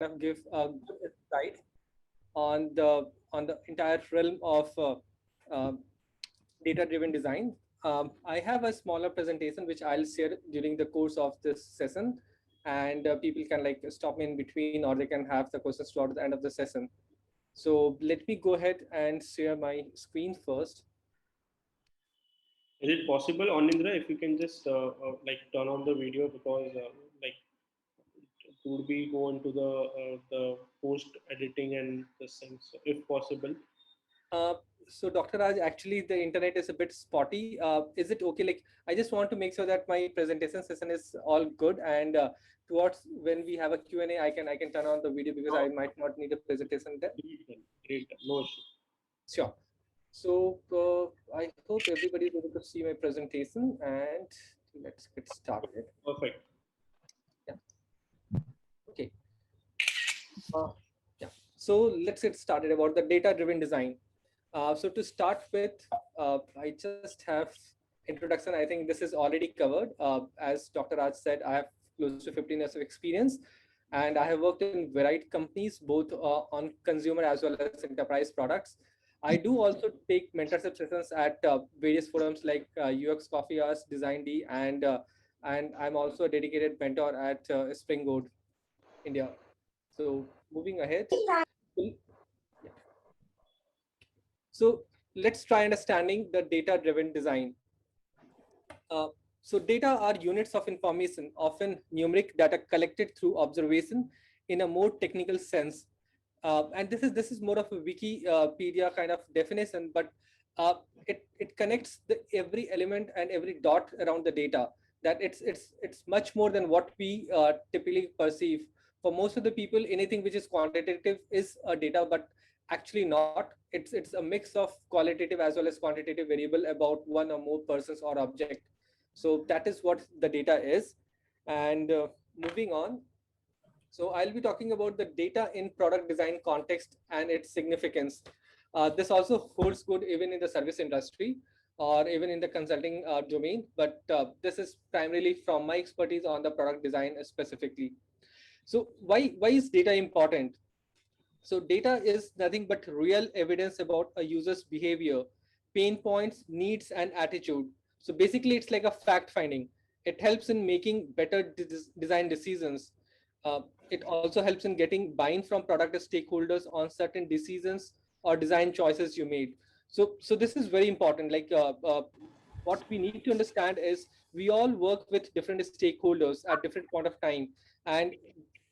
of give a good insight on the entire realm of uh, data-driven design. I have a smaller presentation which I'll share during the course of this session, and people can like stop me in between, or they can have the questions towards the end of the session. So let me go ahead and share my screen first. Is it possible, Anindra, if you can just like turn on the video, because like it would be go into the post editing and the things, so if possible. Uh, so Dr. Raj, actually the internet is a bit spotty. Is it okay? Like, I just want to make sure that my presentation session is all good, and towards when we have a Q&A, I can turn on the video because I Oh, might not need a presentation there. great, then, great, then, no issue. Sure. So I hope everybody is able to see my presentation, and let's get started. Perfect. Yeah. Okay. Uh, yeah. So let's get started about the data-driven design. So to start with, I just have introduction. I think this is already covered. As Dr. Raj said, I have close to 15 years of experience, and I have worked in varied companies, both on consumer as well as enterprise products. I do also take mentorship sessions at various forums like UX Coffee Hours, Design D, and I'm also a dedicated mentor at Springboard India. So moving ahead. So let's try understanding the data-driven design. Uh, so data are units of information, often numeric data collected through observation in a more technical sense. And this is more of a Wikipedia kind of definition, but it connects every element and every dot around the data. That it's much more than what we typically perceive. For most of the people, anything which is quantitative is a data, but actually not. It's a mix of qualitative as well as quantitative variable about one or more persons or object. So that is what the data is. And moving on, so I'll be talking about the data in product design context and its significance. This also holds good even in the service industry or even in the consulting domain, but this is primarily from my expertise on the product design specifically. So why is data important? So data is nothing but real evidence about a user's behavior, pain points, needs, and attitude. So basically, it's like a fact finding. It helps in making better design decisions. It also helps in getting buy-in from product stakeholders on certain decisions or design choices you made. So this is very important. What we need to understand is we all work with different stakeholders at different point of time, and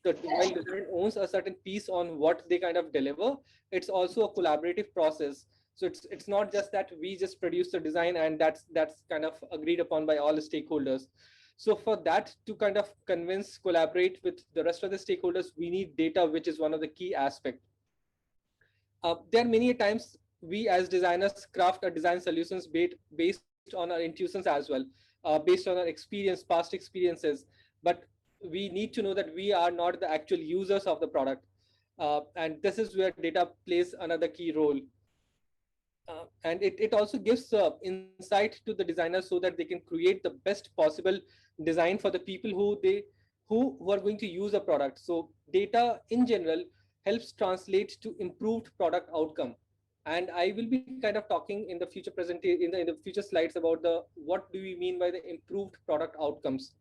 while design owns a certain piece on what they kind of deliver, it's also a collaborative process. So it's not just that we just produce the design and that's kind of agreed upon by all the stakeholders. So for that to kind of convince, collaborate with the rest of the stakeholders, we need data, which is one of the key aspects. There are many times we as designers craft a design solutions based on our intuitions as well, based on our experience, past experiences. But we need to know that we are not the actual users of the product. And this is where data plays another key role. And it also gives insight to the designers so that they can create the best possible design for the people who are going to use a product. So data in general helps translate to improved product outcome. And I will be kind of talking in the future in the future slides about the what do we mean by the improved product outcomes.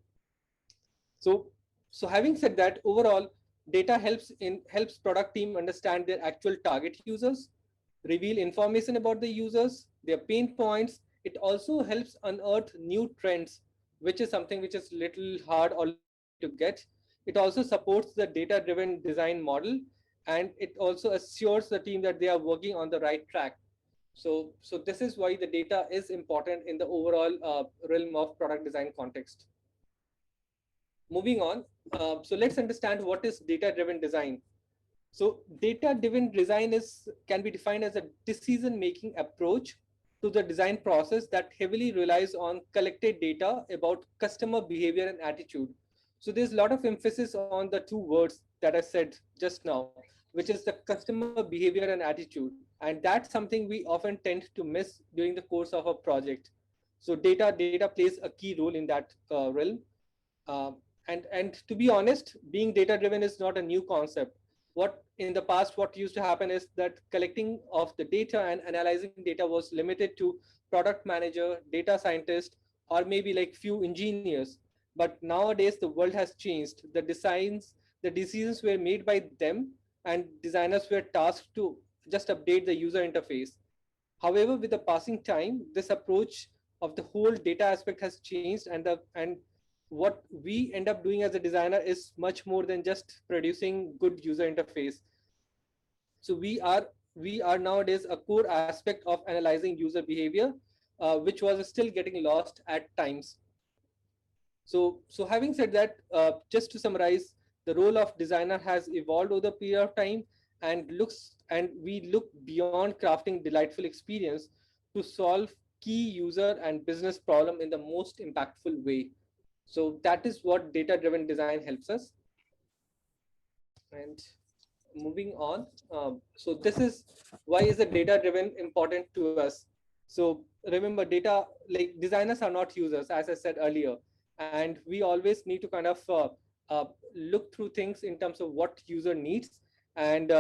So so having said that, overall data helps product team understand their actual target users, reveal information about the users, their pain points. It also helps unearth new trends, which is something which is little hard or little tricky to get. It also supports the data-driven design model, and it also assures the team that they are working on the right track. So this is why the data is important in the overall realm of product design context. Moving on, so let's understand what is data-driven design. So data-driven design can be defined as a decision-making approach to the design process that heavily relies on collected data about customer behavior and attitude. So there's a lot of emphasis on the two words that I said just now, which is the customer behavior and attitude. And that's something we often tend to miss during the course of a project. So data plays a key role in that realm. And to be honest, being data driven is not a new concept. What in the past, what used to happen is that collecting of the data and analyzing data was limited to product manager, data scientist, or maybe like few engineers. But nowadays the world has changed. The decisions were made by them, and designers were tasked to just update the user interface. However, with the passing time, this approach of the whole data aspect has changed, and what we end up doing as a designer is much more than just producing good user interface. So we are nowadays a core aspect of analyzing user behavior, which was still getting lost at times. So having said that, just to summarize, the role of designer has evolved over the period of time, and we look beyond crafting delightful experience to solve key user and business problem in the most impactful way. So that is what data driven design helps us. And moving on, so this is why is the data driven important to us. So remember, data, like, designers are not users, as I said earlier, and we always need to kind of look through things in terms of what user needs, and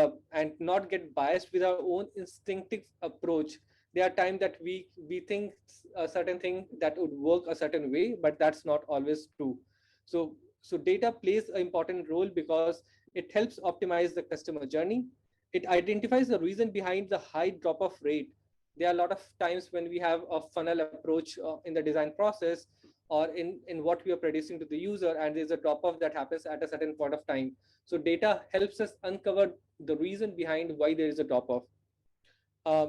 not get biased with our own instinctive approach. There are times that we think a certain thing that would work a certain way, but that's not always true. So data plays an important role because it helps optimize the customer journey. It identifies the reason behind the high drop off rate. There are a lot of times when we have a funnel approach in the design process, or in what we are producing to the user, and there's a drop off that happens at a certain point of time. So data helps us uncover the reason behind why there is a drop off. Uh,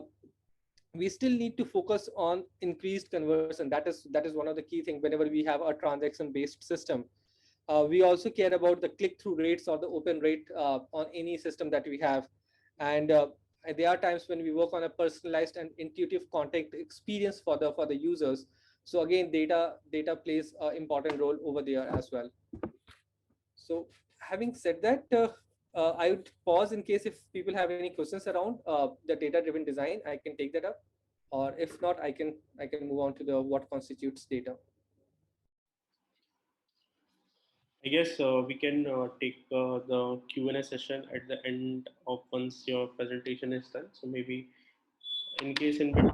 we still need to focus on increased conversion. That is one of the key things whenever we have a transaction based system. We also care about the click-through rates or the open rate on any system that we have. And there are times when we work on a personalized and intuitive content experience for the users. So again, data plays an important role over there as well. So having said that, I would pause in case if people have any questions around the data-driven design. I can take that up, or if not, I can move on to the what constitutes data. I guess we can take the Q&A session at the end of once your presentation is done. So maybe in case in between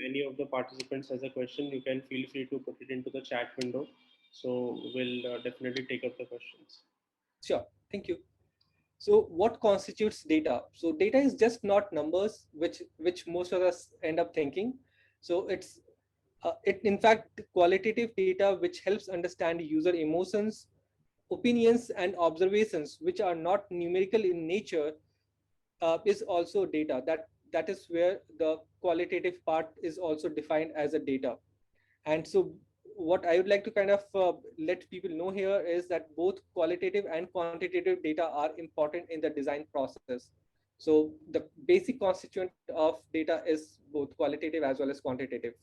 any of the participants has a question, you can feel free to put it into the chat window. So we'll definitely take up the questions. Sure, thank you. So what constitutes data? So data is just not numbers, which most of us end up thinking. So it in fact qualitative data which helps understand user emotions, opinions, and observations, which are not numerical in nature, is also data. That is where the qualitative part is also defined as a data. And so what I would like to kind of let people know here is that both qualitative and quantitative data are important in the design process. So the basic constituent of data is both qualitative as well as quantitative.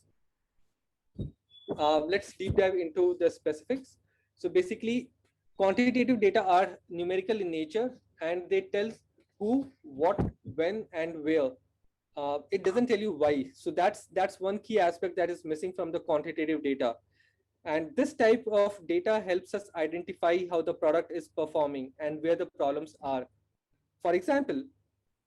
Let's deep dive into the specifics. So basically, quantitative data are numerical in nature, and they tell who, what, when, and where. It doesn't tell you why. So that's one key aspect that is missing from the quantitative data. And this type of data helps us identify how the product is performing and where the problems are. For example,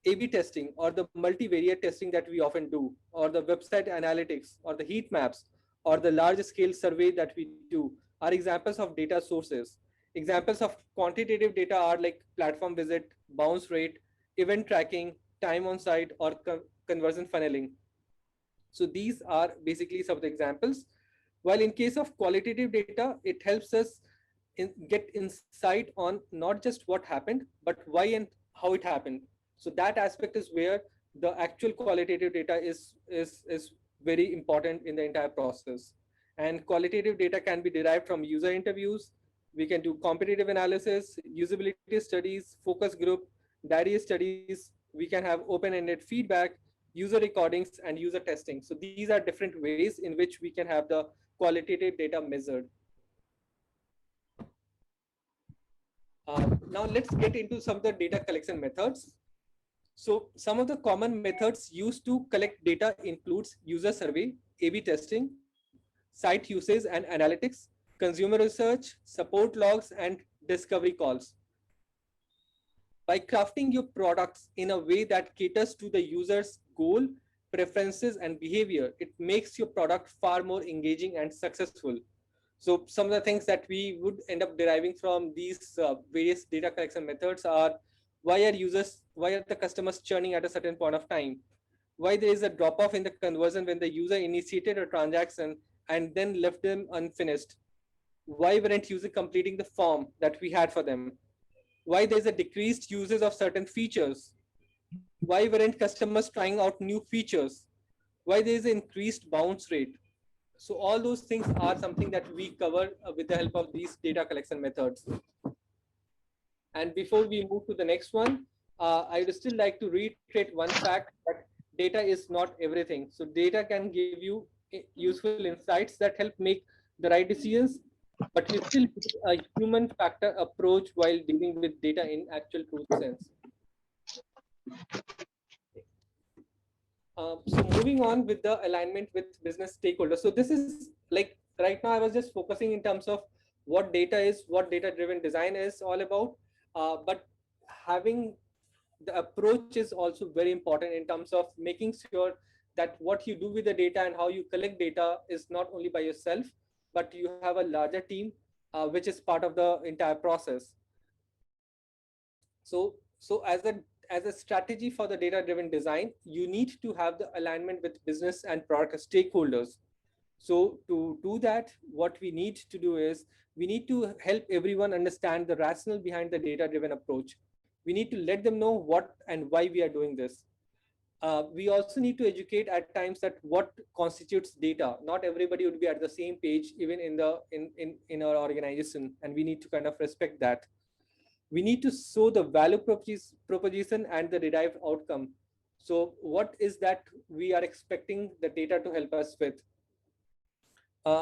A/B testing or the multivariate testing that we often do, or the website analytics, or the heat maps, or the large scale survey that we do are examples of data sources. Examples of quantitative data are like platform visit, bounce rate, event tracking, time on site, or conversion funneling. So these are basically some of the examples. While in case of qualitative data, it helps us get insight on not just what happened, but why and how it happened. So that aspect is where the actual qualitative data is very important in the entire process. And qualitative data can be derived from user interviews. We can do competitive analysis, usability studies, focus group, diary studies. We can have open-ended feedback, user recordings, and user testing. So these are different ways in which we can have the qualitative data measured. Now let's get into some of the data collection methods. So some of the common methods used to collect data includes user survey, A/B testing, site usage and analytics, consumer research, support logs, and discovery calls. By crafting your products in a way that caters to the user's goal, preferences, and behavior, it makes your product far more engaging and successful. So some of the things that we would end up deriving from these various data collection methods are: why are the customers churning at a certain point of time? Why there is a drop off in the conversion when the user initiated a transaction and then left them unfinished? Why weren't users completing the form that we had for them? Why there's a decreased usage of certain features? Why weren't customers trying out new features? Why there is an increased bounce rate? So all those things are something that we cover with the help of these data collection methods. And before we move to the next one, I would still like to reiterate one fact, that data is not everything. So data can give you useful insights that help make the right decisions, but you still need a human factor approach while dealing with data in actual true sense. So moving on with the alignment with business stakeholders. So this is like, right now I was just focusing in terms of what data is, what data-driven design is all about. But having the approach is also very important in terms of making sure that what you do with the data and how you collect data is not only by yourself, but you have a larger team, which is part of the entire process. So as a strategy for the data-driven design, you need to have the alignment with business and product stakeholders. So to do that, what we need to do is we need to help everyone understand the rationale behind the data-driven approach. We need to let them know what and why we are doing this. We also need to educate at times that what constitutes data. Not everybody would be at the same page, even in our organization, and we need to kind of respect that. We need to show the value proposition and the derived outcome. So what is that we are expecting the data to help us with?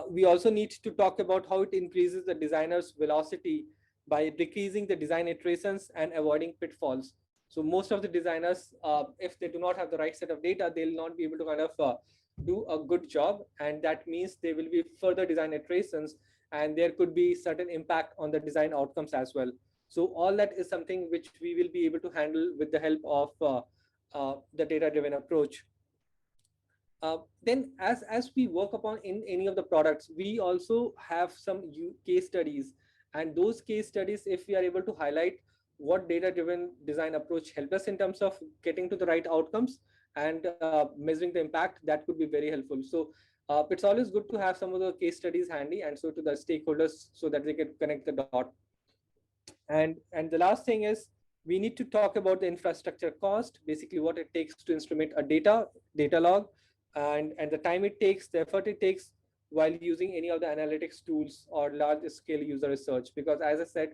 We also need to talk about how it increases the designer's velocity by decreasing the design iterations and avoiding pitfalls. So most of the designers, if they do not have the right set of data, they'll not be able to kind of do a good job. And that means there will be further design iterations, and there could be certain impact on the design outcomes as well. So all that is something which we will be able to handle with the help of the data-driven approach. Then as we work upon in any of the products, we also have some case studies. And those case studies, if we are able to highlight what data-driven design approach help us in terms of getting to the right outcomes and measuring the impact, that could be very helpful. So it's always good to have some of the case studies handy, and so to the stakeholders, so that they can connect the dot. And the last thing is, we need to talk about the infrastructure cost, basically what it takes to instrument a data log, and the time it takes, the effort it takes while using any of the analytics tools or large scale user research. Because as I said,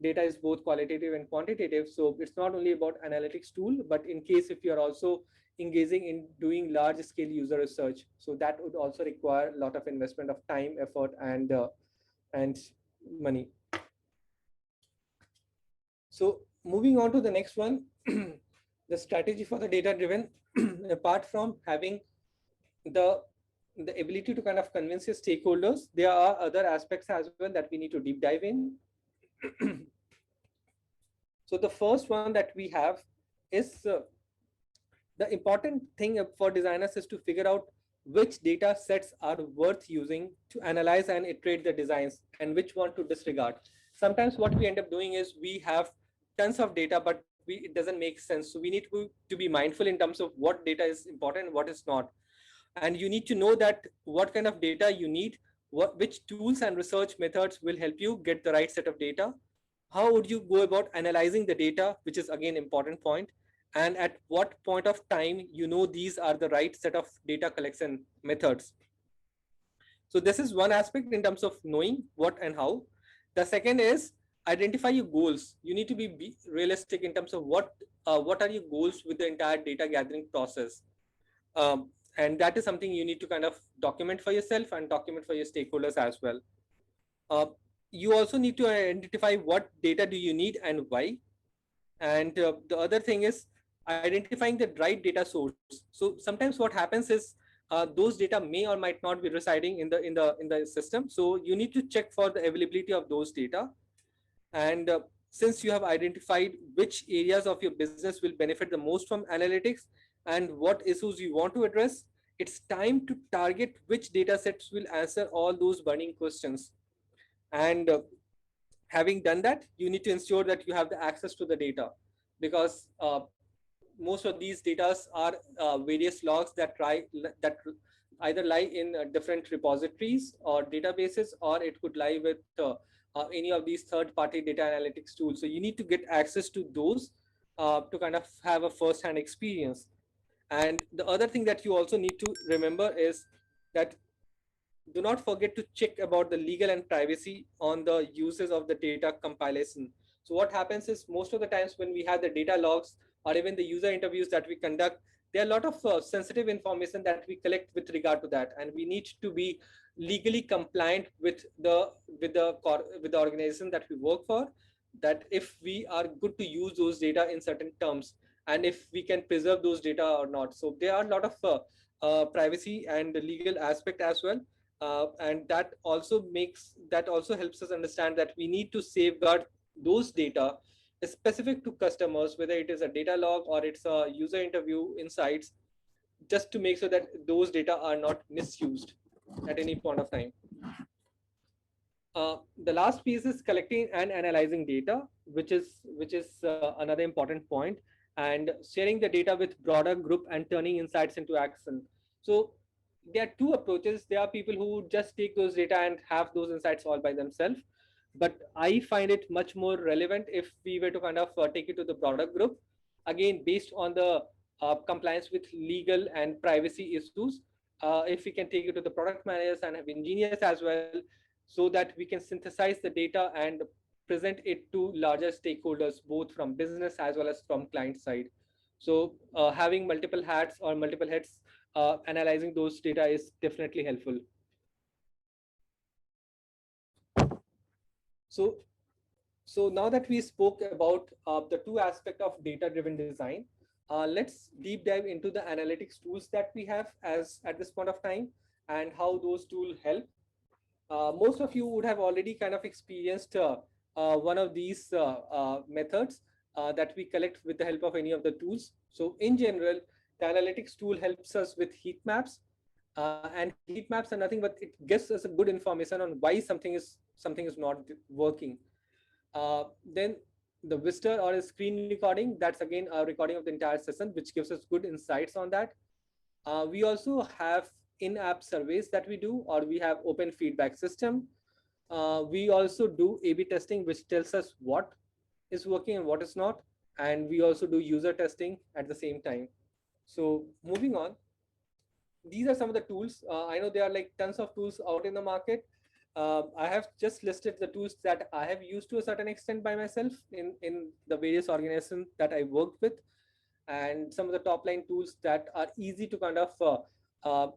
data is both qualitative and quantitative. So it's not only about analytics tool, but in case if you're also engaging in doing large scale user research, so that would also require a lot of investment of time, effort, and money. So moving on to the next one, the strategy for the data driven, apart from having the ability to kind of convince your stakeholders, there are other aspects as well that we need to deep dive in. So the first one that we have is the important thing for designers is to figure out which data sets are worth using to analyze and iterate the designs, and which one to disregard. Sometimes what we end up doing is we have tons of data, but it doesn't make sense. So we need to be mindful in terms of what data is important and what is not. And you need to know that what kind of data you need, which tools and research methods will help you get the right set of data. How would you go about analyzing the data, which is again important point, and at what point of time you know these are the right set of data collection methods. So this is one aspect in terms of knowing what and how. The second is identify your goals. You need to be realistic in terms of what are your goals with the entire data gathering process. And that is something you need to kind of document for yourself and document for your stakeholders as well. You also need to identify what data do you need and why. And the other thing is identifying the right data source. So sometimes what happens is those data may or might not be residing in the system. So you need to check for the availability of those data. And since you have identified which areas of your business will benefit the most from analytics and what issues you want to address, it's time to target which data sets will answer all those burning questions. And having done that, you need to ensure that you have the access to the data, because most of these data are various logs that either lie in different repositories or databases, or it could lie with any of these third-party data analytics tools. So you need to get access to those to kind of have a first-hand experience. And the other thing that you also need to remember is that do not forget to check about the legal and privacy on the uses of the data compilation. So what happens is, most of the times when we have the data logs or even the user interviews that we conduct, there are a lot of sensitive information that we collect with regard to that, and we need to be legally compliant with the organization that we work for, that if we are good to use those data in certain terms, and if we can preserve those data or not. So there are a lot of privacy and legal aspect as well, and that also helps us understand that we need to safeguard those data specific to customers, whether it is a data log or it's a user interview insights, just to make sure that those data are not misused at any point of time. The last piece is collecting and analyzing data, which is another important point, and sharing the data with broader group and turning insights into action. So there are two approaches. There are people who just take those data and have those insights all by themselves, but I find it much more relevant if we were to kind of take it to the broader group, again based on the compliance with legal and privacy issues. If we can take it to the product managers and have engineers as well, so that we can synthesize the data and present it to larger stakeholders, both from business as well as from client side. So having multiple hats or multiple heads analyzing those data is definitely helpful. So, so now that we spoke about the two aspects of data-driven design, let's deep dive into the analytics tools that we have as at this point of time and how those tools help. Most of you would have already kind of experienced one of these methods that we collect with the help of any of the tools. So in general, the analytics tool helps us with heat maps, and heat maps are nothing but it gives us a good information on why something is not working. Then the Vista or a screen recording, that's again a recording of the entire session, which gives us good insights on that. We also have in-app surveys that we do, or we have open feedback system. We also do A/B testing, which tells us what is working and what is not. And we also do user testing at the same time. So moving on, these are some of the tools. I know there are like tons of tools out in the market. I have just listed the tools that I have used to a certain extent by myself in the various organizations that I worked with. And some of the top line tools that are easy to kind of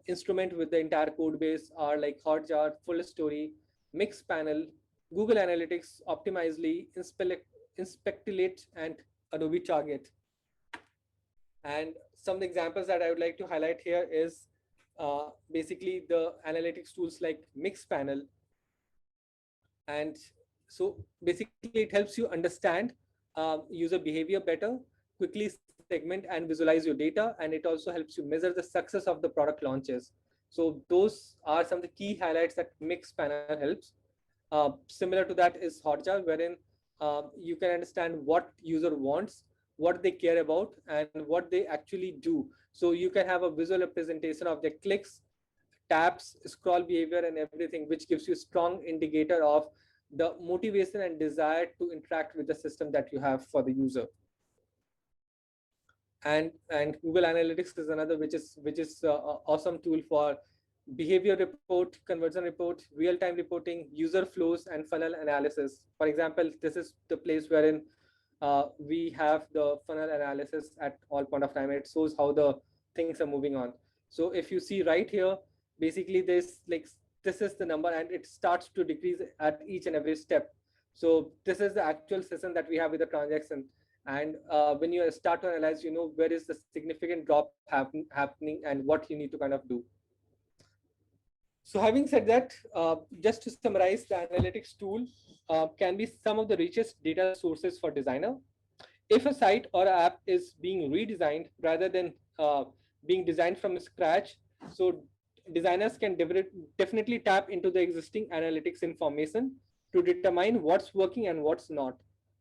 instrument with the entire code base are like Hotjar, Full Story, Mixpanel, Google Analytics, Optimizely, Inspectilate, and Adobe Target. And some examples that I would like to highlight here is basically the analytics tools like Mixpanel. And so basically it helps you understand user behavior better, quickly segment and visualize your data, and it also helps you measure the success of the product launches. So those are some of the key highlights that Mixpanel helps. Similar to that is Hotjar, wherein you can understand what user wants, what they care about, and what they actually do. So you can have a visual representation of their clicks, taps, scroll behavior, and everything, which gives you a strong indicator of the motivation and desire to interact with the system that you have for the user. And Google Analytics is another, which is awesome tool for behavior report, conversion report, real-time reporting, user flows, and funnel analysis. For example, this is the place wherein we have the funnel analysis at all point of time. It shows how the things are moving on. So if you see right here, basically this is the number, and it starts to decrease at each and every step. So this is the actual session that we have with the transaction. And when you start to analyze, you know where is the significant drop happening and what you need to kind of do. So having said that, just to summarize, the analytics tool can be some of the richest data sources for designer. If a site or app is being redesigned rather than being designed from scratch, so designers can definitely tap into the existing analytics information to determine what's working and what's not.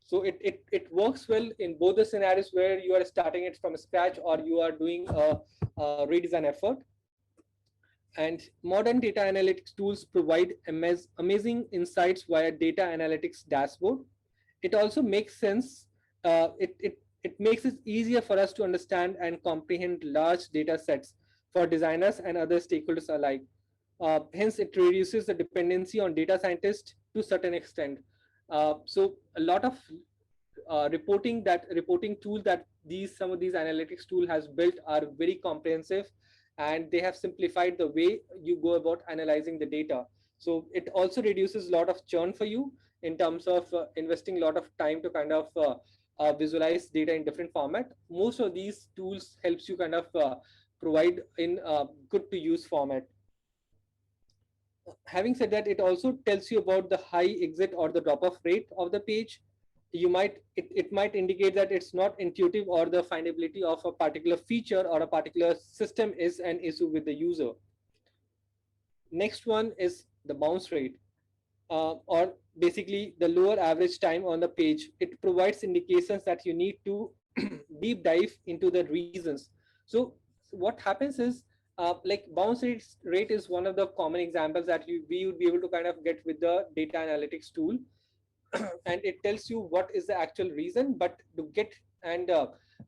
So it works well in both the scenarios where you are starting it from scratch or you are doing a redesign effort. And modern data analytics tools provide amazing insights via data analytics dashboard. It also makes sense. It makes it easier for us to understand and comprehend large data sets for designers and other stakeholders alike. Hence, it reduces the dependency on data scientists to a certain extent. So a lot of reporting tool that some of these analytics tool has built are very comprehensive, and they have simplified the way you go about analyzing the data. So it also reduces a lot of churn for you in terms of investing a lot of time to kind of visualize data in different format. Most of these tools helps you kind of provide in good to use format. Having said that, it also tells you about the high exit or the drop off rate of the page. It might indicate that it's not intuitive or the findability of a particular feature or a particular system is an issue with the user. Next one is the bounce rate, or basically the lower average time on the page. It provides indications that you need to deep dive into the reasons. So what happens is, like rate is one of the common examples that we would be able to kind of get with the data analytics tool. And it tells you what is the actual reason, but to get and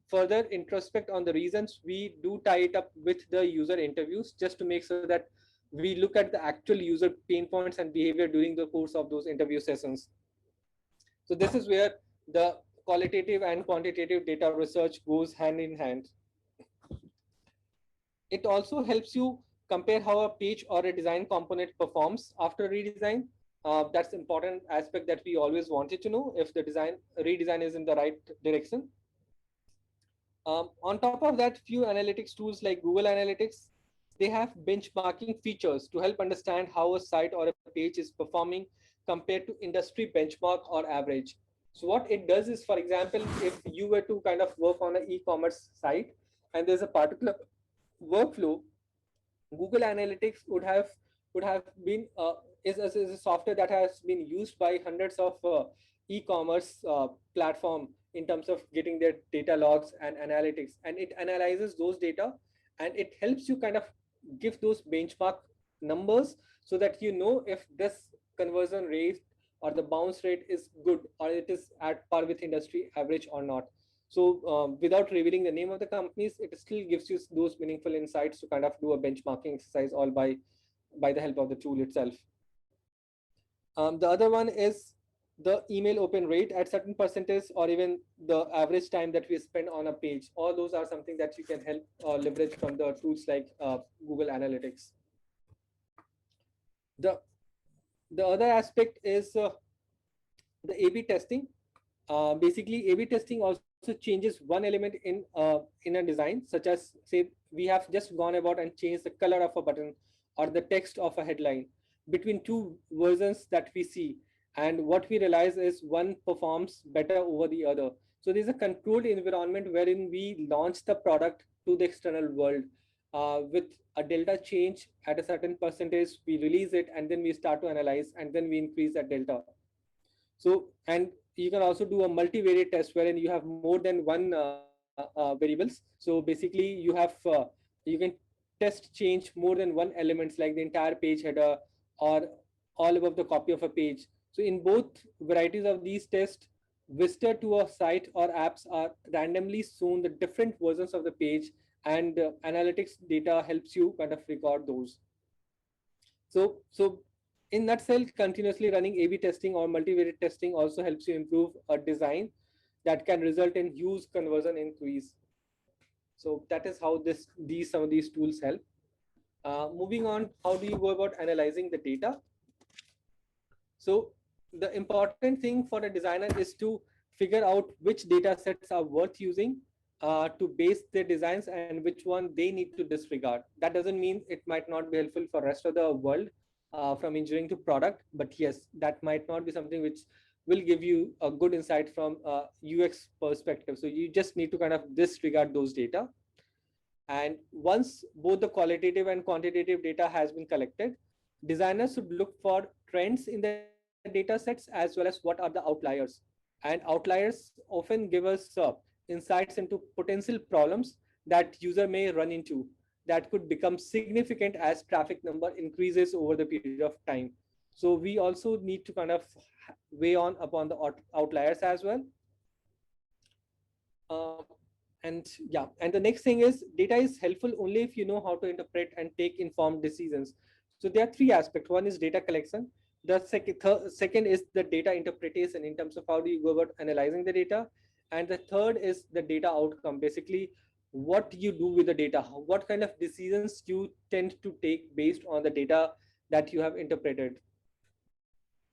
further introspect on the reasons, we do tie it up with the user interviews just to make sure that we look at the actual user pain points and behavior during the course of those interview sessions. So this is where the qualitative and quantitative data research goes hand in hand. It also helps you compare how a page or a design component performs after redesign. That's important aspect that we always wanted to know if the redesign is in the right direction. On top of that, few analytics tools like Google Analytics, they have benchmarking features to help understand how a site or a page is performing compared to industry benchmark or average. So what it does is, for example, if you were to kind of work on an e-commerce site and there's a particular workflow, Google Analytics would have been is a software that has been used by hundreds of e-commerce platform in terms of getting their data logs and analytics, and it analyzes those data and it helps you kind of give those benchmark numbers so that you know if this conversion rate or the bounce rate is good or it is at par with industry average or not. So without revealing the name of the companies, it still gives you those meaningful insights to kind of do a benchmarking exercise all by the help of the tool itself. The other one is the email open rate at certain percentage, or even the average time that we spend on a page. All those are something that you can help leverage from the tools like Google Analytics. The other aspect is the A/B testing. Basically, A/B testing also changes one element in a design, such as, say, we have just gone about and changed the color of a button or the text of a headline between two versions that we see, and what we realize is one performs better over the other. So there's a controlled environment wherein we launch the product to the external world with a delta change at a certain percentage. We release it and then we start to analyze and then we increase that delta. So, and you can also do a multivariate test wherein you have more than one variables. So basically you can test change more than one elements, like the entire page header or all above the copy of a page. So in both varieties of these tests, visitor to a site or apps are randomly shown the different versions of the page, and analytics data helps you kind of record those. So in nutshell, continuously running A/B testing or multivariate testing also helps you improve a design that can result in huge conversion increase. So that is how some of these tools help. Moving on, how do you go about analyzing the data? So the important thing for a designer is to figure out which data sets are worth using. to base their designs and which one they need to disregard. That doesn't mean it might not be helpful for rest of the world, from engineering to product, but yes, that might not be something which will give you a good insight from a UX perspective. So you just need to kind of disregard those data. And once both the qualitative and quantitative data has been collected, designers should look for trends in the data sets as well as what are the outliers. And outliers often give us insights into potential problems that user may run into that could become significant as traffic number increases over the period of time. So we also need to kind of weigh on upon the outliers as well. Uh, and yeah, and the next thing is data is helpful only if you know how to interpret and take informed decisions. So there are three aspects. One is data collection. The second is the data interpretation in terms of how do you go about analyzing the data. And the third is the data outcome, basically what you do with the data, what kind of decisions you tend to take based on the data that you have interpreted.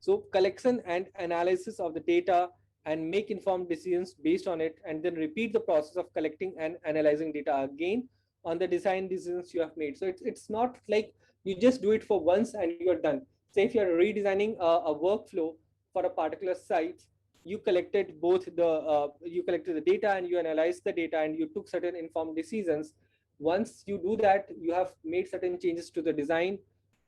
So collection and analysis of the data and make informed decisions based on it, and then repeat the process of collecting and analyzing data again on the design decisions you have made. So it's not like you just do it for once and you're done. Say if you're redesigning a workflow for a particular site, you collected the data and you analyzed the data and you took certain informed decisions. Once you do that, you have made certain changes to the design,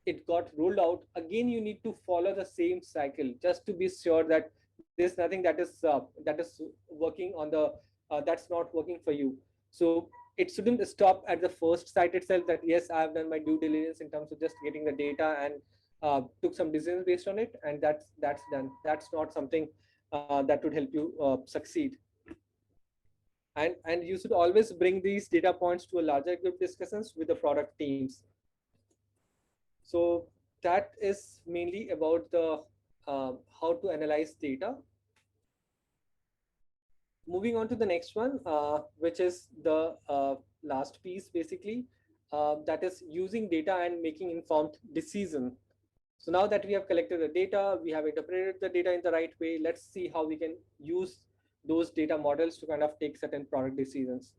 it got rolled out again, you need to follow the same cycle just to be sure that there's nothing that is working on the that's not working for you. So it shouldn't stop at the first site itself, that yes, I have done my due diligence in terms of just getting the data and took some decisions based on it, and that's done. That's not something that would help you succeed. And you should always bring these data points to a larger group discussions with the product teams. So that is mainly about the how to analyze data. Moving on to the next one, which is the last piece, basically, that is using data and making informed decision. So now that we have collected the data, we have interpreted the data in the right way, let's see how we can use those data models to kind of take certain product decisions.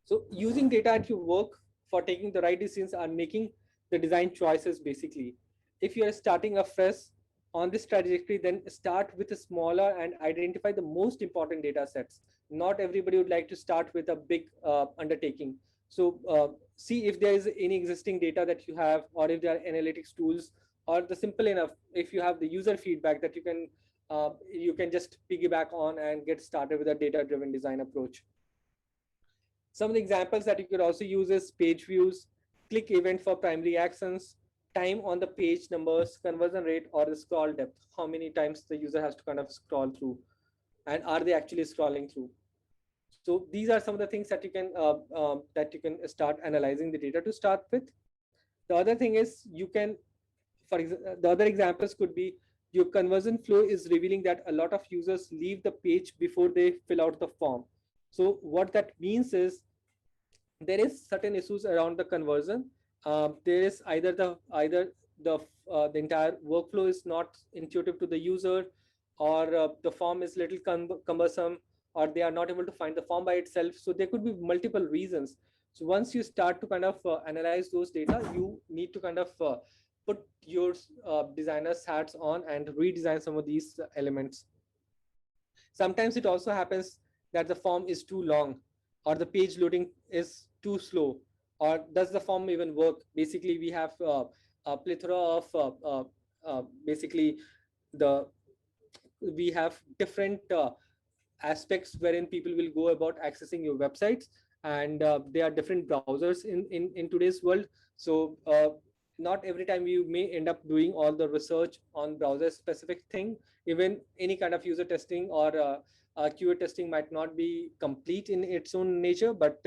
So using data at your work for taking the right decisions and making the design choices, basically. If you are starting afresh on this trajectory, then start with a smaller and identify the most important data sets. Not everybody would like to start with a big undertaking. So see if there is any existing data that you have, or if there are analytics tools, or the simple enough, if you have the user feedback that you can just piggyback on and get started with a data-driven design approach. Some of the examples that you could also use is page views, click event for primary actions, time on the page numbers, conversion rate, or the scroll depth. How many times the user has to kind of scroll through, and are they actually scrolling through? So these are some of the things that you can start analyzing the data to start with. The other thing is you can, the other examples could be your conversion flow is revealing that a lot of users leave the page before they fill out the form. So what that means is there is certain issues around the conversion. There is either the entire workflow is not intuitive to the user, or the form is little cumbersome, or they are not able to find the form by itself. So there could be multiple reasons. So once you start to kind of analyze those data, you need to kind of put your designer's hats on and redesign some of these elements. Sometimes it also happens that the form is too long, or the page loading is too slow, or does the form even work? Basically, we have a plethora of basically the we have different aspects wherein people will go about accessing your websites, and there are different browsers in today's world. So not every time you may end up doing all the research on browser specific thing. Even any kind of user testing or QA testing might not be complete in its own nature, but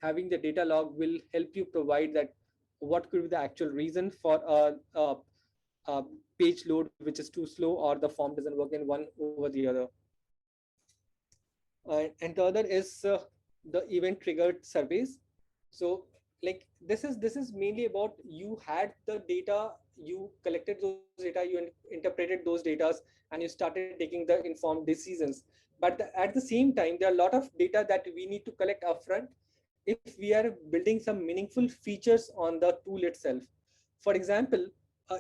having the data log will help you provide that what could be the actual reason for a page load which is too slow, or the form doesn't work in one over the other. And the other is the event triggered surveys. So like this is mainly about you had the data, you collected those data, you interpreted those data, and you started taking the informed decisions. But at the same time, there are a lot of data that we need to collect upfront if we are building some meaningful features on the tool itself. For example,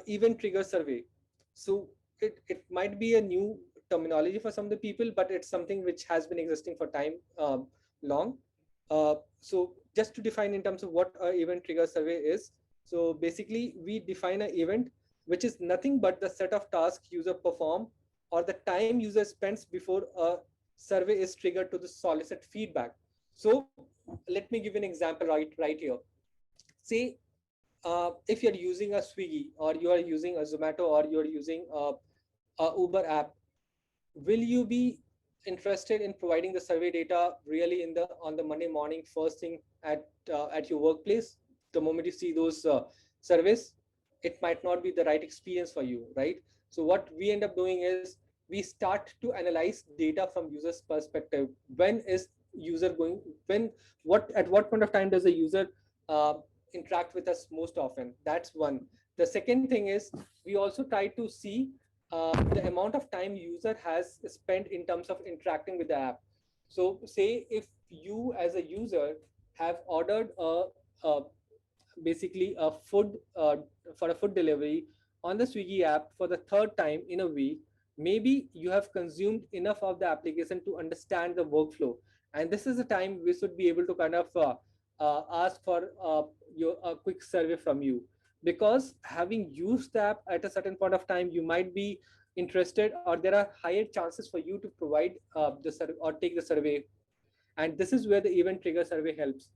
event trigger survey. So it might be a new terminology for some of the people, but it's something which has been existing for time long. So just to define in terms of what a event trigger survey is. So basically we define an event which is nothing but the set of tasks user perform or the time user spends before a survey is triggered to the solicit feedback. So let me give an example right here. Say if you're using a Swiggy or you are using a Zomato or you're using a Uber app, will you be interested in providing the survey data really in the on the Monday morning first thing at your workplace? The moment you see those surveys, it might not be the right experience for you, right? So what we end up doing is we start to analyze data from user's perspective. When is user going, when, what, at what point of time does the user uh, interact with us most often? That's one. The second thing is we also try to see the amount of time user has spent in terms of interacting with the app. So say if you as a user have ordered a basically a food for a food delivery on the Swiggy app for the third time in a week, maybe you have consumed enough of the application to understand the workflow, and this is the time we should be able to kind of ask for your a quick survey from you. Because having used the app at a certain point of time, you might be interested, or there are higher chances for you to provide the survey or take the survey. And this is where the event trigger survey helps.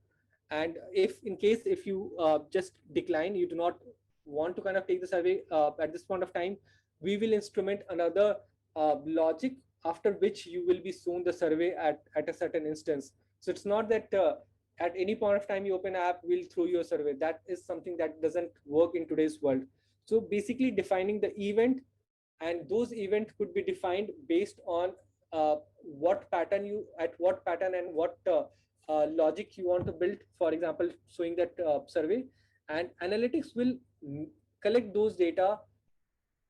And if in case if you just decline, you do not want to kind of take the survey at this point of time, we will instrument another logic after which you will be shown the survey at a certain instance. So it's not that at any point of time you open an app, we'll throw you a survey. That is something that doesn't work in today's world. So basically defining the event, and those events could be defined based on what pattern you, at what pattern and what logic you want to build, for example showing that survey. And analytics will collect those data,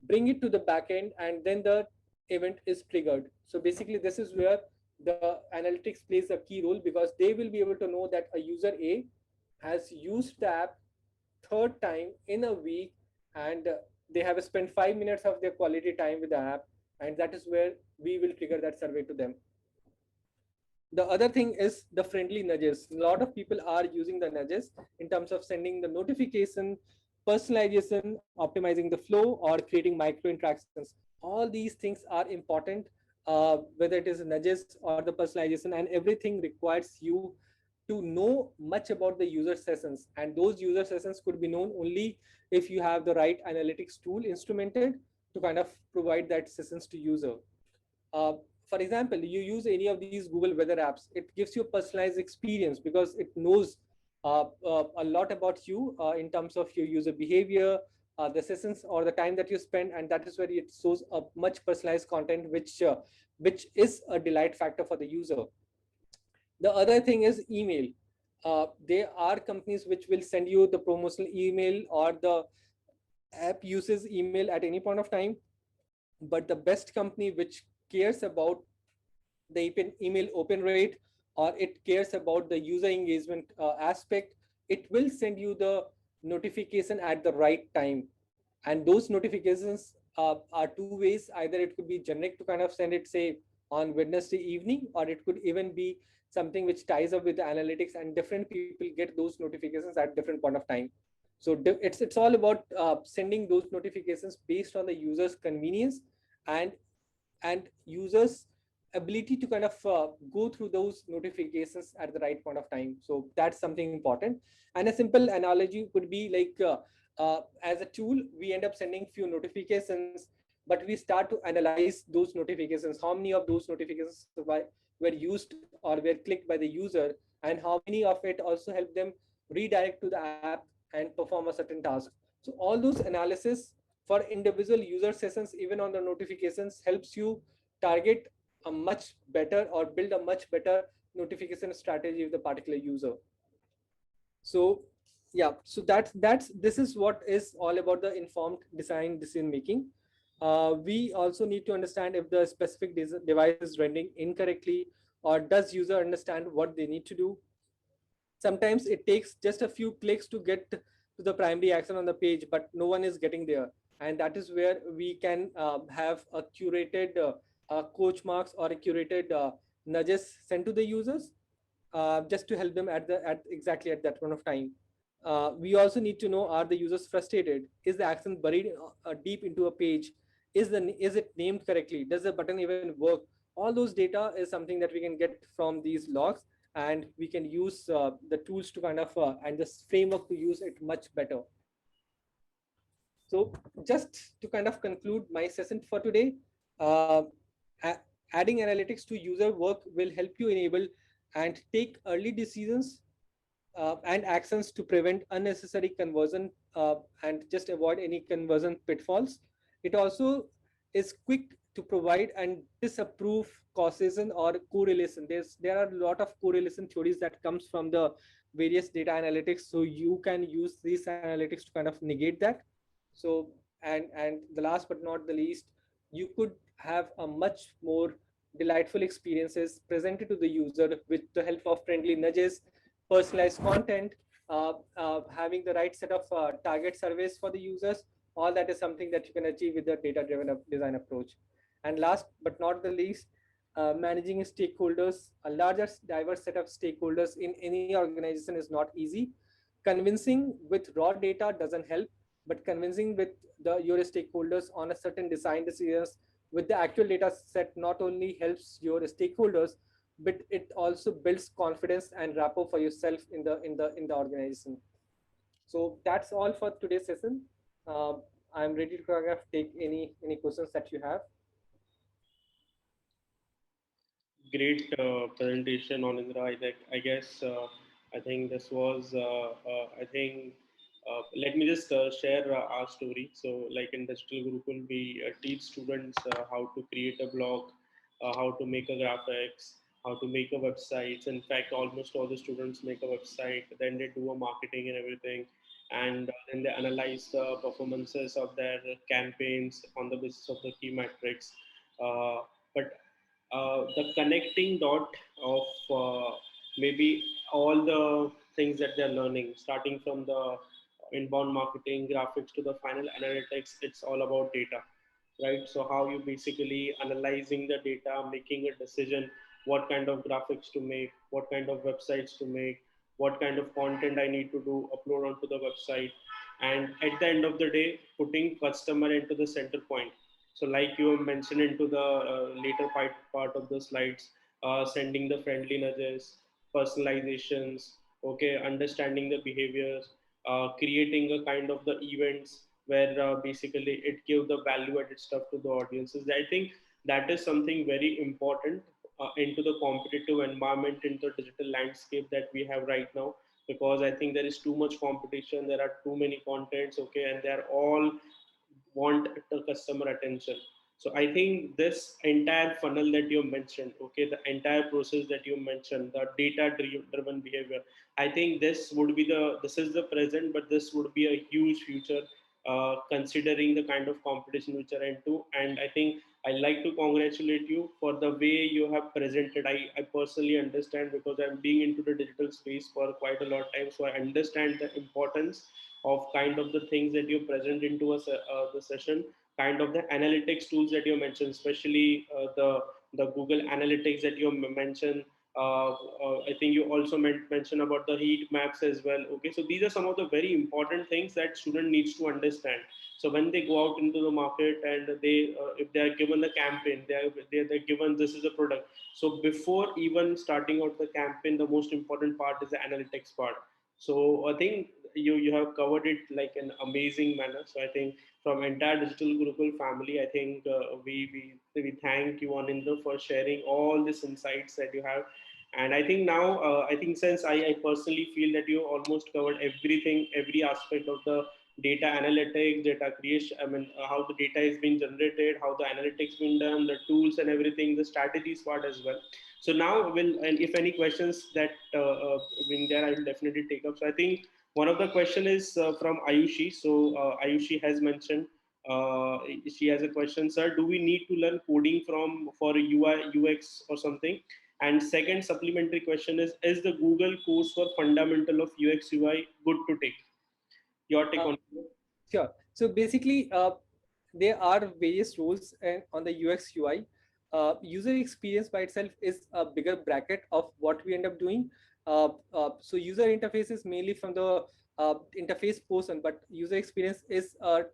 bring it to the backend, and then the event is triggered. So basically this is where the analytics plays a key role, because they will be able to know that a user A has used the app third time in a week, and they have spent 5 minutes of their quality time with the app, and that is where we will trigger that survey to them. The other thing is the friendly nudges. A lot of people are using the nudges in terms of sending the notification, personalization, optimizing the flow, or creating micro interactions. All these things are important, whether it is nudges or the personalization, and everything requires you to know much about the user sessions. And those user sessions could be known only if you have the right analytics tool instrumented to kind of provide that sessions to user. uh, for example, you use any of these Google weather apps, it gives you a personalized experience because it knows a lot about you in terms of your user behavior, the sessions or the time that you spend, and that is where it shows a much personalized content, which is a delight factor for the user. The other thing is email. There are companies which will send you the promotional email, or the app uses email at any point of time. But the best company which cares about the email open rate, or it cares about the user engagement aspect, it will send you the notification at the right time. And those notifications are two ways. Either it could be generic to kind of send it, say, on Wednesday evening, or it could even be something which ties up with the analytics, and different people get those notifications at different point of time. So it's all about sending those notifications based on the user's convenience, and users ability to kind of go through those notifications at the right point of time. So that's something important. And a simple analogy could be like as a tool, we end up sending few notifications, but we start to analyze those notifications, how many of those notifications were used or were clicked by the user, and how many of it also help them redirect to the app and perform a certain task. So all those analysis for individual user sessions, even on the notifications, helps you target a much better, or build a much better notification strategy with the particular user. So Yeah, so this is what is all about the informed design decision making. We also need to understand if the specific device is rendering incorrectly, or does user understand what they need to do. Sometimes it takes just a few clicks to get to the primary action on the page, but no one is getting there, and that is where we can have a curated coach marks or a curated nudges sent to the users, just to help them at exactly at that point of time. We also need to know, are the users frustrated? Is the action buried deep into a page? Is it named correctly? Does the button even work? All those data is something that we can get from these logs, and we can use the tools to kind of and this framework to use it much better. So just to kind of conclude my session for today, uh, adding analytics to user work will help you enable and take early decisions and actions to prevent unnecessary conversion and just avoid any conversion pitfalls. It also is quick to provide and disapprove causation or correlation. There are a lot of correlation theories that comes from the various data analytics, so you can use these analytics to kind of negate that. So and the last but not the least, you could have a much more delightful experiences presented to the user with the help of friendly nudges, personalized content, having the right set of target surveys for the users. All that is something that you can achieve with the data-driven design approach. And last but not the least, managing stakeholders, a larger diverse set of stakeholders in any organization is not easy. Convincing with raw data doesn't help, but convincing with your stakeholders on a certain design decisions with the actual data set not only helps your stakeholders, but it also builds confidence and rapport for yourself in the organization. So that's all for today's session. uh, I'm ready to kind of take any questions that you have. Great presentation, Anindra. I guess I think this was I think let me just share our story. So, like in Digital Gurukul, we teach students how to create a blog, how to make a graphics, how to make a website. In fact, almost all the students make a website. Then they do a marketing and everything, and then they analyze the performances of their campaigns on the basis of the key metrics. But the connecting dot of maybe all the things that they're learning, starting from the inbound marketing, graphics to the final analytics, it's all about data, right? So how you basically analyzing the data, making a decision, what kind of graphics to make, what kind of websites to make, what kind of content I need to do, upload onto the website, and at the end of the day, putting customer into the center point. So, like you mentioned into the later part of the slides, sending the friendly nudges, personalizations, okay, understanding the behaviors, creating a kind of the events where basically it gives the value added stuff to the audiences. I think that is something very important into the competitive environment, into the digital landscape that we have right now, because I think there is too much competition, there are too many contents, okay, and they are all want the customer attention. So I think this entire funnel that you mentioned, okay, the entire process that you mentioned, the data driven behavior, I think this is the present, but this would be a huge future, considering the kind of competition which are into. And I think I like to congratulate you for the way you have presented. I personally understand, because I'm being into the digital space for quite a lot of time, so I understand the importance of kind of the things that you present into the session, kind of the analytics tools that you mentioned, especially the Google Analytics that you mentioned. I think you also mentioned about the heat maps as well. Okay, so these are some of the very important things that student needs to understand. So when they go out into the market and if they are given the campaign, they're given this is a product. So before even starting out the campaign, the most important part is the analytics part. So I think you have covered it like an amazing manner. So I think from entire Digital Gurukul family, I think we thank you, Anindra, for sharing all these insights that you have. And I think now, I think since I personally feel that you almost covered everything, every aspect of the data analytics, data creation, I mean, how the data is being generated, how the analytics being done, the tools and everything, the strategies part as well. So now, and if any questions that being there, I will definitely take up. So I think One of the question is from Ayushi. So Ayushi has mentioned, uh, she has a question, sir. Do we need to learn coding from for UI UX or something? And second supplementary question is the Google course for fundamental of UX UI good to take? Your take Uh, on. Sure. So basically, there are various roles on the UX UI. User experience by itself is a bigger bracket of what we end up doing. So user interface is mainly from the interface person, but user experience is a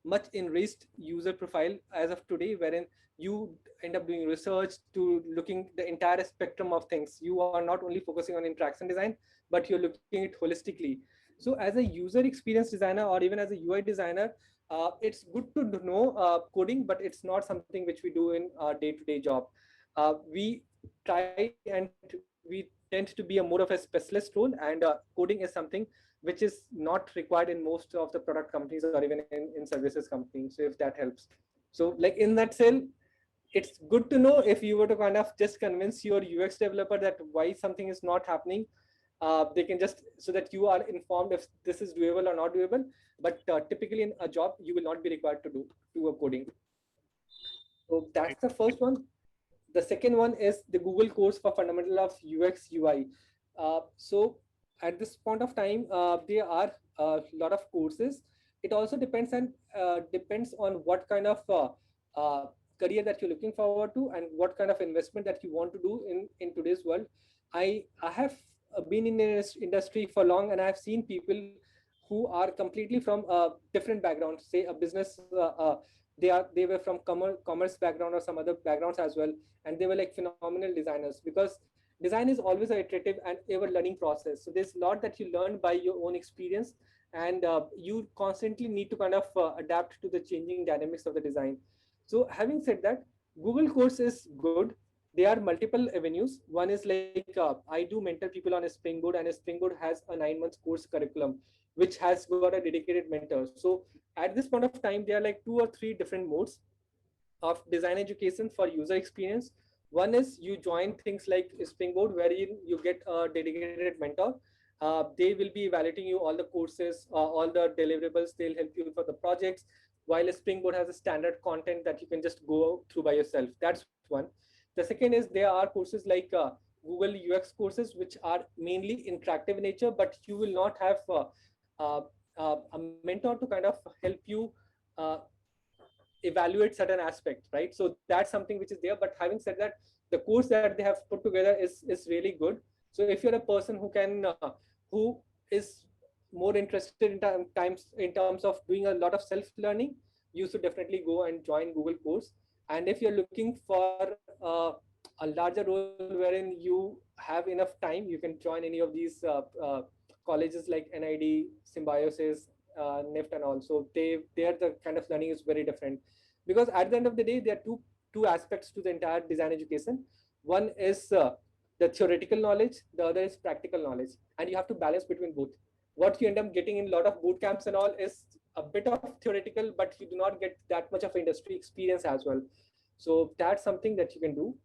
much enriched user profile as of today, wherein you end up doing research to looking the entire spectrum of things. You are not only focusing on interaction design, but you're looking at it holistically. So as a user experience designer or even as a UI designer, it's good to know coding, but it's not something which we do in our day-to-day job. We try and we tend to be a more of a specialist role, and coding is something which is not required in most of the product companies or even in services companies. So if that helps. So like in that cell, it's good to know if you were to kind of just convince your UX developer that why something is not happening. They can just so that you are informed if this is doable or not doable. But typically in a job, you will not be required to do a coding. So that's the first one. The second one is the Google course for fundamental of UX UI. So at this point of time, there are a lot of courses. It also depends on what kind of career that you're looking forward to and what kind of investment that you want to do in today's world. I have been in this industry for long, and I have seen people who are completely from different backgrounds, say a business. They were from commerce background or some other backgrounds as well, and they were like phenomenal designers, because design is always a iterative and ever learning process. So there's a lot that you learn by your own experience, and you constantly need to kind of adapt to the changing dynamics of the design. So having said that, Google course is good. There are multiple avenues. One is like I do mentor people on a Spring Boot, and a Spring Boot has a 9 months course curriculum which has got a dedicated mentor. So at this point of time, there are like two or three different modes of design education for user experience. One is you join things like Springboard, wherein you get a dedicated mentor. They will be evaluating you all the courses, all the deliverables. They'll help you for the projects. While Springboard has a standard content that you can just go through by yourself. That's one. The second is there are courses like Google UX courses, which are mainly interactive in nature, but you will not have uh, a mentor to kind of help you uh, evaluate certain aspects, right? So that's something which is there. But having said that, the course that they have put together is really good. So if you're a person who is more interested in terms of doing a lot of self learning, you should definitely go and join Google course. And if you're looking for a larger role wherein you have enough time, you can join any of these colleges like NID, Symbiosis, NIFT, and all. So there the kind of learning is very different, because at the end of the day, there are two aspects to the entire design education. One is the theoretical knowledge, the other is practical knowledge, and you have to balance between both. What you end up getting in a lot of boot camps and all is a bit of theoretical, but you do not get that much of industry experience as well. So that's something that you can do.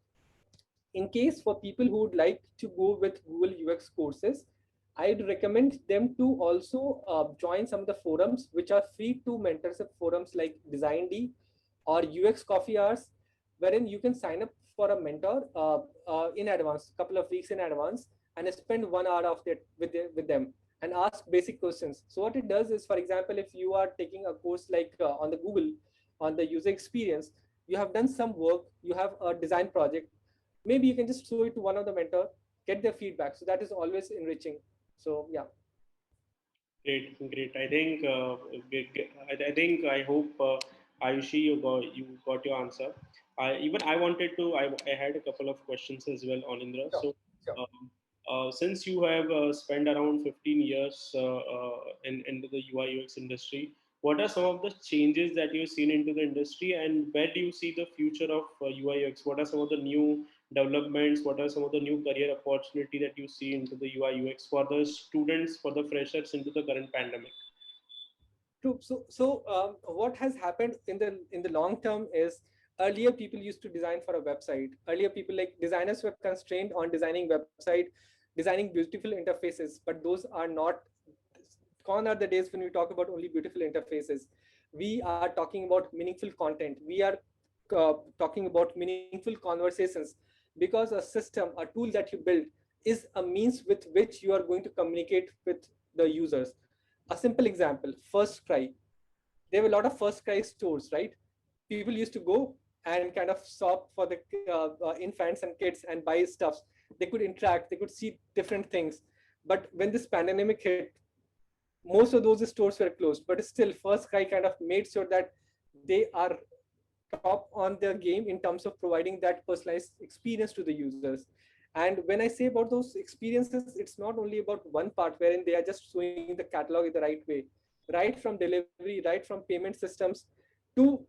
In case for people who would like to go with Google UX courses, I'd recommend them to also join some of the forums which are free to mentorship forums like DesignD or UX Coffee Hours, wherein you can sign up for a mentor in advance, a couple of weeks in advance, and spend 1 hour of it with them and ask basic questions. So what it does is, for example, if you are taking a course like on the Google on the user experience, you have done some work, you have a design project, maybe you can just show it to one of the mentor, get their feedback. So that is always enriching. So yeah. Great, great. I think I think I hope Ayushi, you got your answer. I wanted to. I had a couple of questions as well, Anindra. Sure, So, sure. since you have spent around 15 years into the UI UX industry, what are some of the changes that you've seen into the industry, and where do you see the future of UI UX? What are some of the new developments? What are some of the new career opportunity that you see into the UI UX for the students, for the freshers into the current pandemic? True. So what has happened in the long term is, earlier people used to design for a website. Earlier people, like designers, were constrained on designing website, designing beautiful interfaces, but those are not gone are the days when we talk about only beautiful interfaces. We are talking about meaningful content. We are talking about meaningful conversations, because a system, a tool that you build is a means with which you are going to communicate with the users. A simple example, First Cry. There were a lot of First Cry stores, right? People used to go and kind of shop for the infants and kids and buy stuffs. They could interact, they could see different things. But when this pandemic hit, most of those stores were closed. But still, First Cry kind of made sure that they are top on their game in terms of providing that personalized experience to the users. And when I say about those experiences, it's not only about one part wherein they are just showing the catalog in the right way, right from delivery, right from payment systems to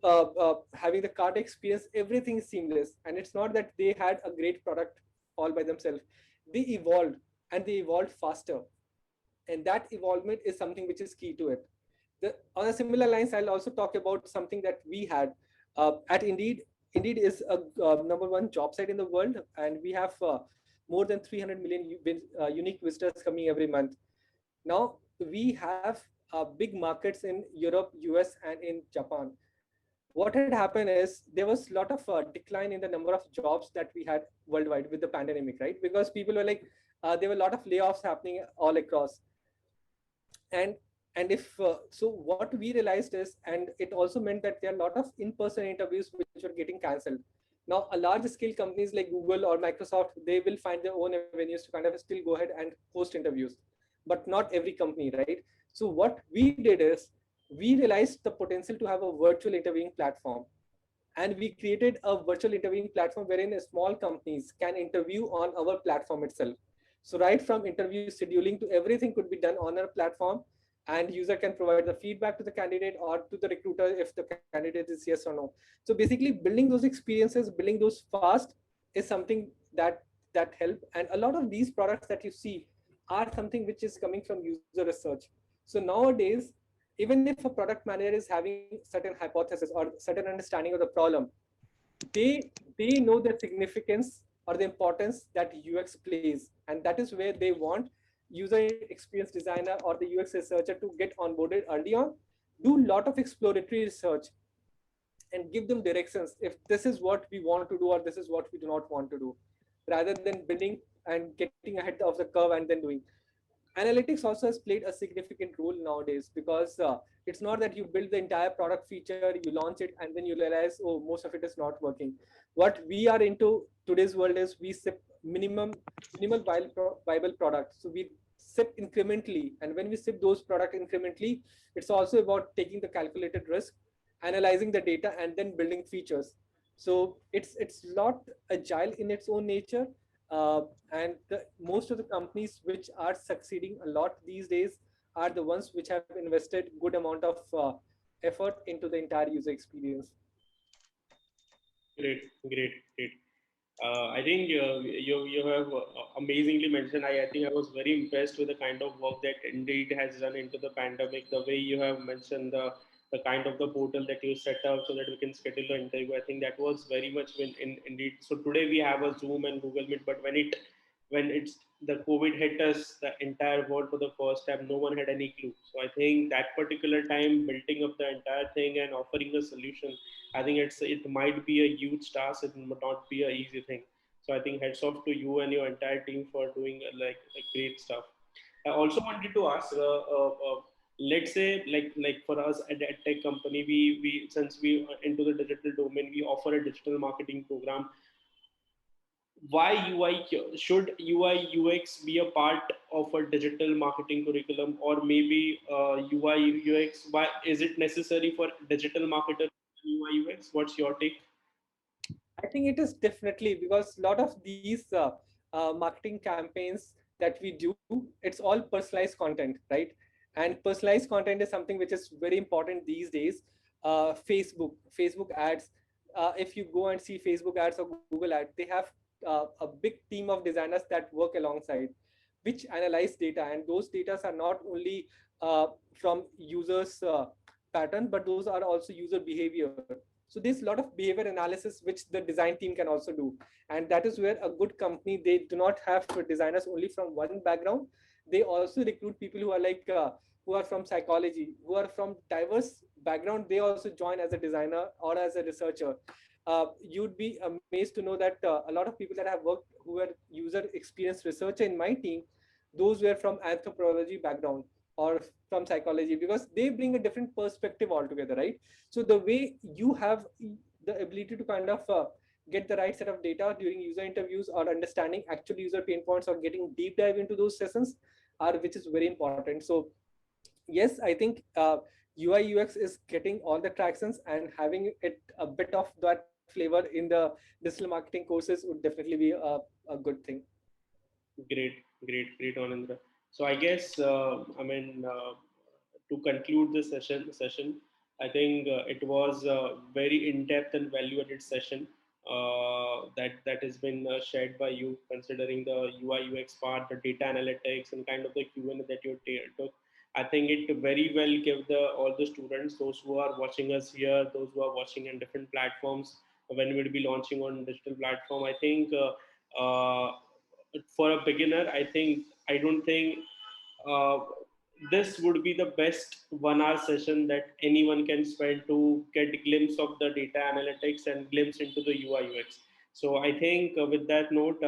having the cart experience. Everything is seamless. And it's not that they had a great product all by themselves. They evolved, and they evolved faster. And that evolvement is something which is key to it. On a similar lines, I'll also talk about something that we had at Indeed. Indeed is a number one job site in the world, and we have more than 300 million unique visitors coming every month. Now we have big markets in Europe, US, and in Japan. What had happened is there was a lot of decline in the number of jobs that we had worldwide with the pandemic, right? Because people were like, there were a lot of layoffs happening all across. And if so, what we realized is, and it also meant that there are a lot of in-person interviews which were getting cancelled. Now a large scale companies like Google or Microsoft, they will find their own avenues to kind of still go ahead and host interviews, but not every company, right? So what we did is, we realized the potential to have a virtual interviewing platform, and we created a virtual interviewing platform wherein small companies can interview on our platform itself. So right from interview scheduling to everything could be done on our platform, and user can provide the feedback to the candidate or to the recruiter if the candidate is yes or no. So basically, building those experiences, building those fast, is something that help. And a lot of these products that you see are something which is coming from user research. So nowadays, even if a product manager is having certain hypothesis or certain understanding of the problem, they know the significance or the importance that UX plays, and that is where they want user experience designer or the UX researcher to get onboarded early on, do a lot of exploratory research, and give them directions if this is what we want to do or this is what we do not want to do, rather than building and getting ahead of the curve and then doing. Analytics also has played a significant role nowadays, because it's not that you build the entire product feature, you launch it, and then you realize, oh, most of it is not working. What we are into today's world is we ship minimal viable products. So we ship incrementally, and when we ship those products incrementally, it's also about taking the calculated risk, analyzing the data, and then building features. So it's not agile in its own nature. And most of the companies which are succeeding a lot these days are the ones which have invested good amount of effort into the entire user experience. Great, great, great. I think you have amazingly mentioned. I think I was very impressed with the kind of work that Indeed has done into the pandemic. The way you have mentioned the kind of the portal that you set up so that we can schedule the interview. I think that was very much in Indeed. So today we have a Zoom and Google Meet, but when it's the COVID hit us, the entire world for the first time, no one had any clue. So I think that particular time, building up the entire thing and offering a solution, I think it might be a huge task. It might not be a easy thing. So I think heads off to you and your entire team for doing great stuff. I also wanted to ask, let's say like for us at a tech company, we since we are into the digital domain, we offer a digital marketing program. Why UI should UI UX be a part of a digital marketing curriculum, or maybe UI UX? Why is it necessary for digital marketer UI UX? What's your take? I think it is definitely, because a lot of these marketing campaigns that we do, it's all personalized content, right? And personalized content is something which is very important these days. Facebook ads. If you go and see Facebook ads or Google ads, they have a big team of designers that work alongside, which analyze data, and those data are not only from users' pattern, but those are also user behavior. So there's a lot of behavior analysis which the design team can also do, and that is where a good company, they do not have designers only from one background. They also recruit people who are like who are from psychology, who are from diverse background, they also join as a designer or as a researcher. You'd be amazed to know that a lot of people that have worked who were user experience researcher in my team, those were from anthropology background or from psychology, because they bring a different perspective altogether, right? So the way you have the ability to kind of get the right set of data during user interviews or understanding actual user pain points or getting deep dive into those sessions are, which is very important. So yes, I think UI UX is getting all the tractions, and having it a bit of that flavor in the digital marketing courses would definitely be a good thing. Great, Anandra. So I guess to conclude this session, I think it was a very in-depth and value-added session that has been shared by you, considering the UI UX part, the data analytics, and kind of the Q&A that you took. I think it very well gave the all the students, those who are watching us here, those who are watching on different platforms when we'll be launching on digital platform. I think. For a beginner, I don't think uh, this would be the best 1 hour session that anyone can spend to get a glimpse of the data analytics and glimpse into the UI UX. So I think with that note,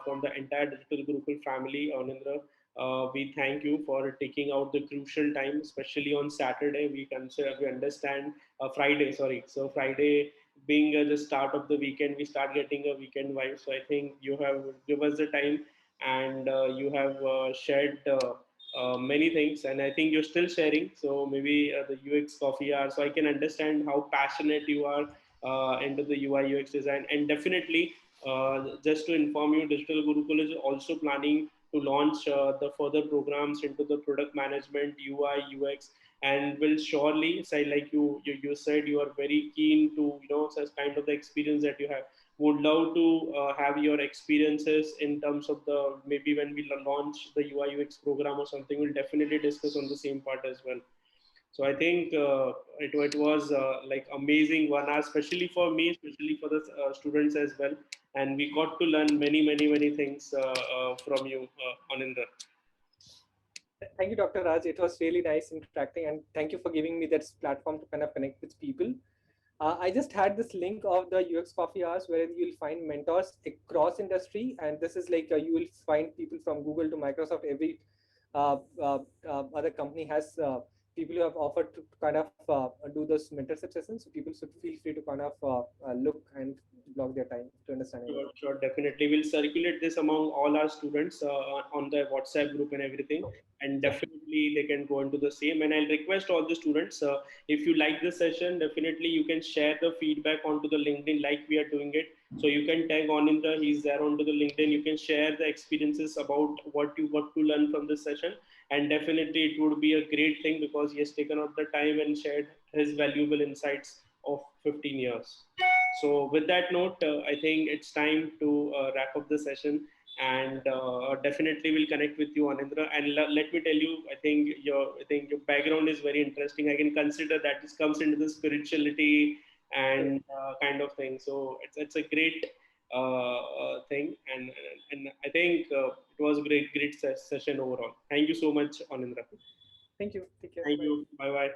from the entire Digital Gurukul family, Anindra, we thank you for taking out the crucial time, especially on Saturday. We understand Friday, sorry. So Friday being the start of the weekend, we start getting a weekend vibe. So I think you have give us the time, and you have shared many things, and I think you're still sharing. So maybe the UX coffee hour. So I can understand how passionate you are into the UI UX design, and definitely. Just to inform you, Digital Gurukul is also planning to launch the further programs into the product management, UI, UX, and will surely say, like you said, you are very keen to such kind of the experience that you have. Would love to have your experiences in terms of the maybe when we launch the UI UX program or something. We'll definitely discuss on the same part as well. So I think it was like amazing 1 hour, especially for me, especially for the students as well. And we got to learn many things from you, Anindra. Thank you, Dr. Raj. It was really nice interacting, and thank you for giving me that platform to kind of connect with people. I just had this link of the UX Coffee Hours where you'll find mentors across industry, and this is like you will find people from Google to Microsoft. Every other company has people who have offered to kind of do those mentorship sessions. So people should feel free to kind of look and block their time to understand Sure, everything. sure, definitely. We'll circulate this among all our students on the WhatsApp group and everything, and Yeah. definitely they can go into the same. And I'll request all the students, if you like this session, definitely you can share the feedback onto the LinkedIn like we are doing it. So you can tag on in the he's there onto the LinkedIn. You can share the experiences about what you got to learn from this session, and definitely it would be a great thing because he has taken out the time and shared his valuable insights of 15 years. So, with that note, I think it's time to wrap up the session, and definitely we'll connect with you, Anindra. And let me tell you, I think your background is very interesting. I can consider that this comes into the spirituality and kind of thing. So it's a great thing, and I think it was a great session overall. Thank you so much, Anindra. Thank you. Take care. Thank Bye. you. Bye bye.